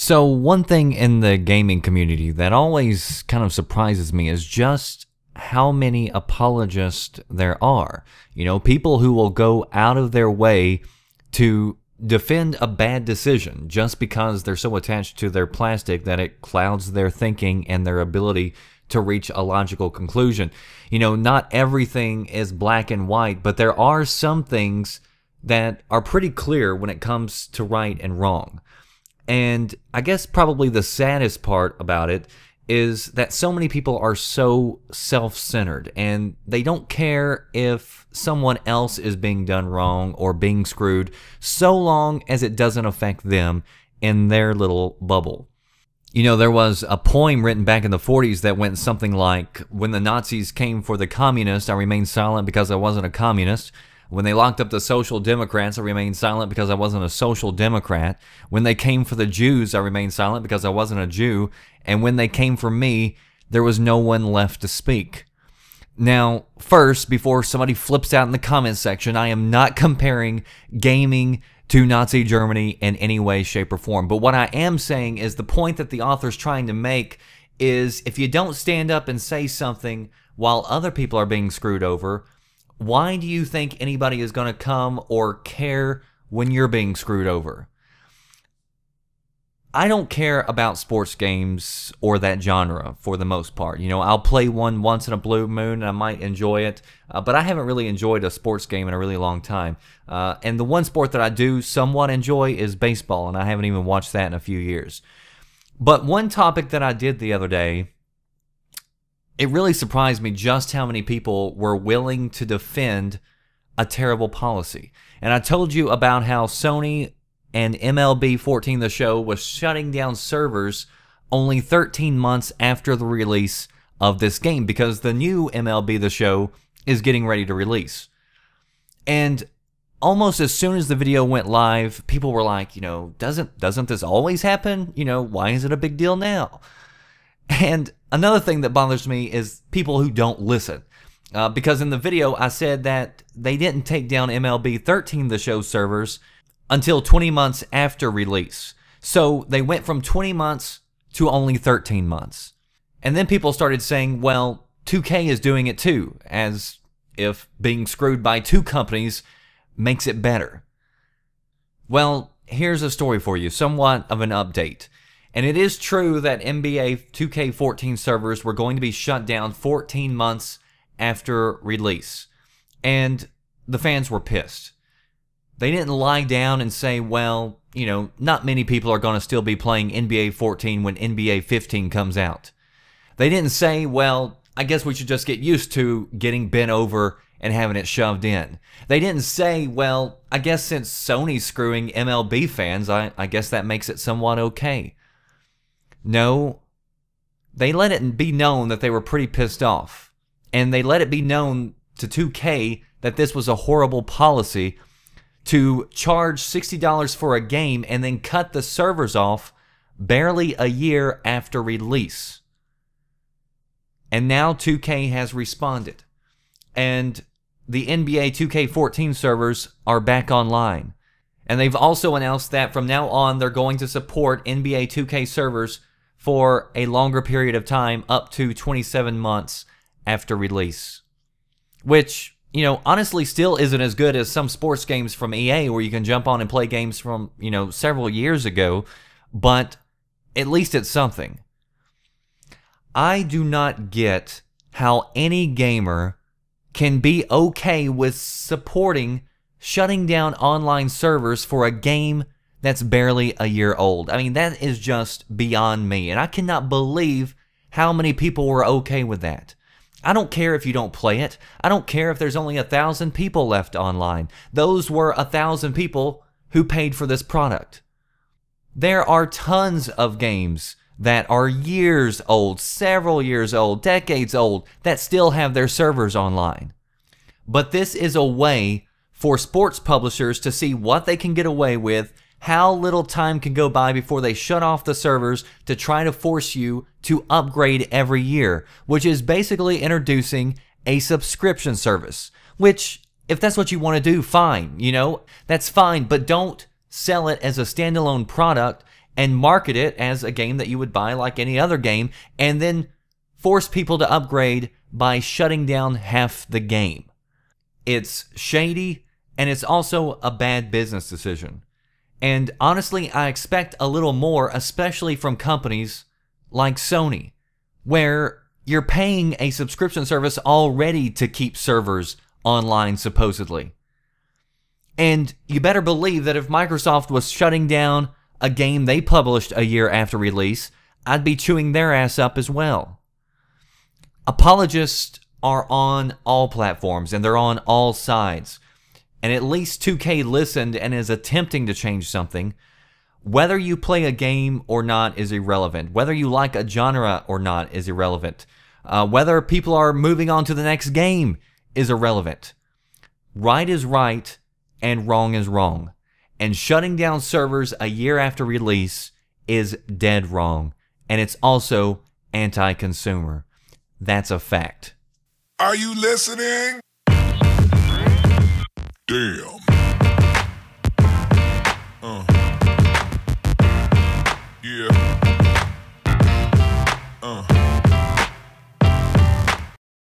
So one thing in the gaming community that always kind of surprises me is just how many apologists there are. You know, people who will go out of their way to defend a bad decision just because they're so attached to their plastic that it clouds their thinking and their ability to reach a logical conclusion. You know, not everything is black and white, but there are some things that are pretty clear when it comes to right and wrong. And I guess probably the saddest part about it is that so many people are so self-centered and they don't care if someone else is being done wrong or being screwed so long as it doesn't affect them in their little bubble. You know, there was a poem written back in the 40s that went something like, "When the Nazis came for the communists, I remained silent because I wasn't a communist. When they locked up the Social Democrats, I remained silent because I wasn't a Social Democrat. When they came for the Jews, I remained silent because I wasn't a Jew. And when they came for me, there was no one left to speak." Now, first, before somebody flips out in the comment section, I am not comparing gaming to Nazi Germany in any way, shape, or form. But what I am saying is the point that the author's trying to make is if you don't stand up and say something while other people are being screwed over, why do you think anybody is going to come or care when you're being screwed over? I don't care about sports games or that genre for the most part. You know, I'll play one once in a blue moon and I might enjoy it, but I haven't really enjoyed a sports game in a really long time. And the one sport that I do somewhat enjoy is baseball, and I haven't even watched that in a few years. But one topic that I did the other day, it really surprised me just how many people were willing to defend a terrible policy. And I told you about how Sony and MLB 14 The Show was shutting down servers only 13 months after the release of this game because the new MLB The Show is getting ready to release. And almost as soon as the video went live, people were like, you know, doesn't this always happen? You know, why is it a big deal now? And another thing that bothers me is people who don't listen. Because in the video, I said that they didn't take down MLB 13 The Show servers until 20 months after release. So they went from 20 months to only 13 months. And then people started saying, well, 2K is doing it too, as if being screwed by two companies makes it better. Well, here's a story for you, somewhat of an update. And it is true that NBA 2K14 servers were going to be shut down 14 months after release. And the fans were pissed. They didn't lie down and say, well, you know, not many people are going to still be playing NBA 14 when NBA 15 comes out. They didn't say, well, I guess we should just get used to getting bent over and having it shoved in. They didn't say, well, I guess since Sony's screwing MLB fans, I guess that makes it somewhat okay. No, they let it be known that they were pretty pissed off. And they let it be known to 2K that this was a horrible policy to charge $60 for a game and then cut the servers off barely a year after release. And now 2K has responded. And the NBA 2K14 servers are back online. And they've also announced that from now on they're going to support NBA 2K servers for a longer period of time, up to 27 months after release. Which, you know, honestly still isn't as good as some sports games from EA where you can jump on and play games from, you know, several years ago, but at least it's something. I do not get how any gamer can be okay with supporting shutting down online servers for a game that's barely a year old. I mean, that is just beyond me, and I cannot believe how many people were okay with that. I don't care if you don't play it. I don't care if there's only 1,000 people left online. Those were 1,000 people who paid for this product. There are tons of games that are years old, several years old, decades old, that still have their servers online. But this is a way for sports publishers to see what they can get away with, how little time can go by before they shut off the servers to try to force you to upgrade every year, which is basically introducing a subscription service, which, if that's what you want to do, fine, you know, that's fine, but don't sell it as a standalone product and market it as a game that you would buy like any other game, and then force people to upgrade by shutting down half the game. It's shady, and it's also a bad business decision. And honestly, I expect a little more, especially from companies like Sony, where you're paying a subscription service already to keep servers online, supposedly. And you better believe that if Microsoft was shutting down a game they published a year after release, I'd be chewing their ass up as well. Apologists are on all platforms, and they're on all sides. And at least 2K listened and is attempting to change something. Whether you play a game or not is irrelevant. Whether you like a genre or not is irrelevant. Whether people are moving on to the next game is irrelevant. Right is right, and wrong is wrong. And shutting down servers a year after release is dead wrong. And it's also anti-consumer. That's a fact. Are you listening? Damn.